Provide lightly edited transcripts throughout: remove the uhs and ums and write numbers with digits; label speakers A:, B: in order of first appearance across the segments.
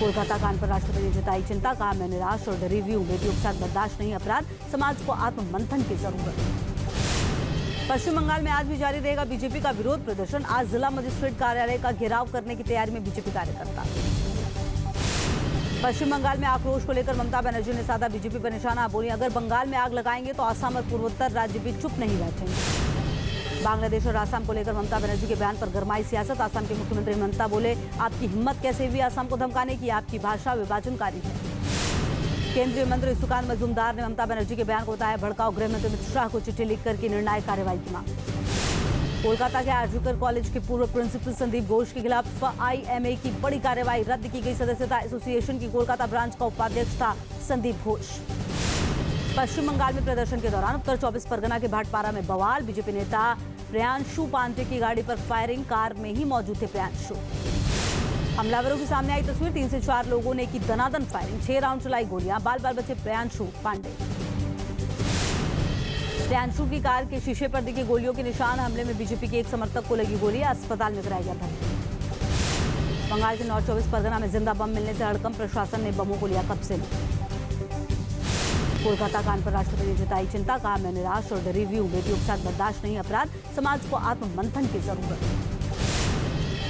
A: कोलकाता कांड पर राष्ट्रपति ने जताई चिंता, कहा मैं निराश और डरी हुई हूं। बेटियों के साथ बर्दाश्त नहीं, अपराध, समाज को आत्ममंथन की जरूरत। पश्चिम बंगाल में आज भी जारी रहेगा बीजेपी का विरोध प्रदर्शन। आज जिला मजिस्ट्रेट कार्यालय का घेराव करने की तैयारी में बीजेपी कार्यकर्ता। पश्चिम बंगाल में आक्रोश को लेकर ममता बनर्जी ने साधा बीजेपी पर निशाना, बोली अगर बंगाल में आग लगाएंगे तो असम और पूर्वोत्तर राज्य भी चुप नहीं बैठेंगे। बांग्लादेश और आसाम को लेकर ममता बनर्जी के बयान पर गरमाई सियासत। आसाम के मुख्यमंत्री ममता बोले, आपकी हिम्मत कैसे हुई आसाम को धमकाने की? आपकी भाषा विभाजनकारी है। केंद्रीय मंत्री सुकान मजूमदार ने ममता बनर्जी के बयान को बताया भड़काऊ। गृह मंत्री अमित शाह को चिट्ठी लिखकर की निर्णायक कार्रवाई की मांग। कोलकाता के आरजीकर कॉलेज के पूर्व प्रिंसिपल संदीप घोष के खिलाफ आईएमए की बड़ी कार्रवाई। रद्द की गई सदस्यता। एसोसिएशन की कोलकाता ब्रांच का उपाध्यक्ष था संदीप घोष। पश्चिम बंगाल में प्रदर्शन के दौरान उत्तर 24 परगना के भाटपारा में बवाल। बीजेपी नेता प्रियांशु पांडे की गाड़ी पर फायरिंग। कार में ही मौजूद थे प्रियांशु। हमलावरों के सामने आई तस्वीर। 3 से 4 लोगों ने की दनादन फायरिंग। 6 राउंड चलाई गोलियां। बाल बाल बचे प्रियांशु पांडे। प्रियांशु की कार के शीशे पर दिखे गोलियों के निशान। हमले में बीजेपी के एक समर्थक को लगी गोली। अस्पताल में कराया गया भर्ती। बंगाल के नॉर्थ 24 परगना में जिंदा बम मिलने से हड़कंप। प्रशासन ने बमों को लिया कब्जे में। कोलकाता कांड पर राष्ट्रपति ने जताई चिंता, कहा मैं निराश और डरी हुई हूं। बेटियों के साथ बर्दाश्त नहीं, अपराध, समाज को आत्ममंथन की जरूरत।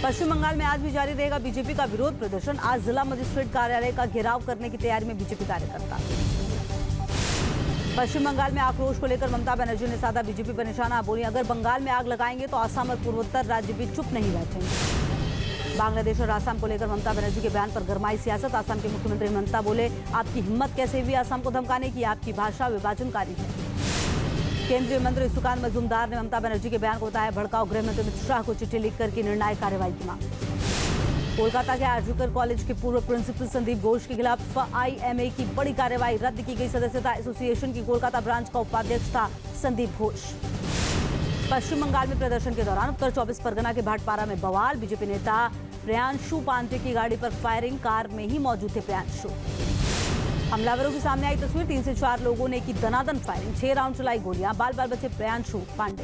A: पश्चिम बंगाल में आज भी जारी रहेगा बीजेपी का विरोध प्रदर्शन। आज जिला मजिस्ट्रेट कार्यालय का घेराव करने की तैयारी में बीजेपी कार्यकर्ता। पश्चिम बंगाल में आक्रोश को लेकर ममता बनर्जी ने साधा बीजेपी पर निशाना, बोली अगर बंगाल में आग लगाएंगे तो असम और पूर्वोत्तर राज्य भी चुप नहीं बैठेंगे। बांग्लादेश और आसाम को लेकर ममता बनर्जी के बयान पर गरमाई सियासत। आसाम के मुख्यमंत्री ममता बोले, आपकी हिम्मत कैसे हुई आसाम को धमकाने की? आपकी भाषा विभाजनकारी है। केंद्रीय मंत्री सुकान मजूमदार ने ममता बनर्जी के बयान को बताया भड़काऊ। गृह मंत्री अमित शाह को चिट्ठी लिखकर की निर्णायक कार्रवाई की मांग। कोलकाता के आरजीकर कॉलेज के पूर्व प्रिंसिपल संदीप घोष के खिलाफ आईएमए की बड़ी कार्रवाई। रद्द की गई सदस्यता। एसोसिएशन की कोलकाता ब्रांच का उपाध्यक्ष था संदीप घोष। पश्चिम बंगाल में प्रदर्शन के दौरान उत्तर 24 परगना के भाटपारा में बवाल। बीजेपी नेता प्रियांशु पांडे की गाड़ी पर फायरिंग। कार में ही मौजूद थे प्रियांशु। हमलावरों के सामने आई तस्वीर। 3 से 4 लोगों ने की दनादन फायरिंग। 6 राउंड चलाई गोलियां। बाल बाल बचे प्रियांशु पांडे।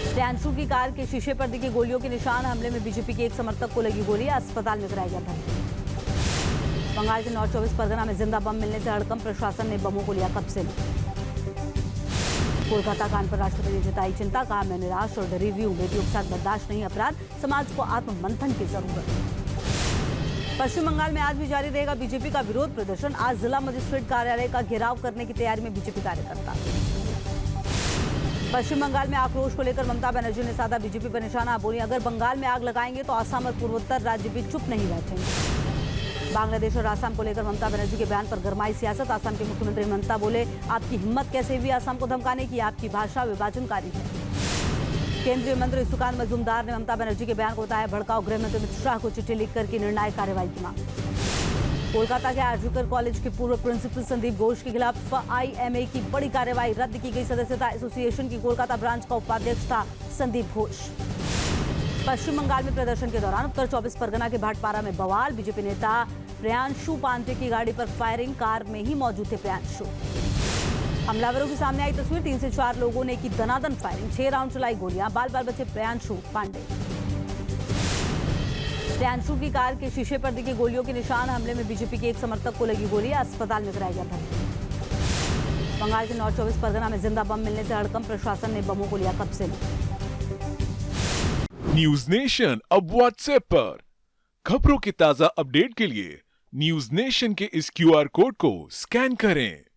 A: प्रियांशु की कार के शीशे पर दिखे गोलियों के निशान। हमले में बीजेपी के एक समर्थक को लगी गोली। अस्पताल में कराया गया भर्ती। बंगाल के नॉर्थ 24 परगना में जिंदा बम मिलने से हड़कंप। प्रशासन ने बमों को लिया कब्जे में। कोलकाता कांड पर राष्ट्रपति ने जताई चिंता, कहा मैं निराश और डरी हुई हूं। बेटियों के साथ बर्दाश्त नहीं, अपराध, समाज को आत्ममंथन की जरूरत। पश्चिम बंगाल में आज भी जारी रहेगा बीजेपी का विरोध प्रदर्शन। आज जिला मजिस्ट्रेट कार्यालय का घेराव करने की तैयारी में बीजेपी कार्यकर्ता। पश्चिम बंगाल में आक्रोश को लेकर ममता बनर्जी ने साधा बीजेपी पर निशाना, बोली अगर बंगाल में आग लगाएंगे तो असम और पूर्वोत्तर राज्य भी चुप नहीं बैठेंगे। बांग्लादेश और आसाम को लेकर ममता बनर्जी के बयान पर गरमाई सियासत। आसाम के मुख्यमंत्री ममता बोले, आपकी हिम्मत कैसे हुई आसाम को धमकाने की? आपकी भाषा विभाजनकारी है। केंद्रीय मंत्री सुकान मजूमदार ने ममता बनर्जी के बयान को बताया भड़काऊ। गृह मंत्री अमित शाह को चिट्ठी लिखकर की निर्णायक कार्रवाई की मांग। कोलकाता के आरजीकर कॉलेज के पूर्व प्रिंसिपल संदीप घोष के खिलाफ आईएमए की बड़ी कार्रवाई। रद्द की गई सदस्यता। एसोसिएशन की कोलकाता ब्रांच का उपाध्यक्ष था संदीप घोष। पश्चिम बंगाल में प्रदर्शन के दौरान उत्तर 24 परगना के भाटपारा में बवाल। बीजेपी नेता प्रियांशु पांडे की गाड़ी पर फायरिंग। कार में ही मौजूद थे प्रियांशु। हमलावरों के सामने आई तस्वीर। 3 से 4 लोगों ने की दनादन फायरिंग। 6 राउंड चलाई गोलियां। बाल बाल बचे प्रियांशु पांडे। प्रियांशु की कार के शीशे पर दिखे गोलियों के निशान। हमले में बीजेपी के एक समर्थक को लगी गोली। अस्पताल में कराया गया भर्ती। बंगाल के नॉर्थ 24 परगना में जिंदा बम मिलने से हड़कंप। प्रशासन ने बमों को लिया कब्जे में।
B: न्यूज नेशन अब व्हाट्सएप पर खबरों की ताजा अपडेट के लिए न्यूज नेशन के इस क्यूआर कोड को स्कैन करें।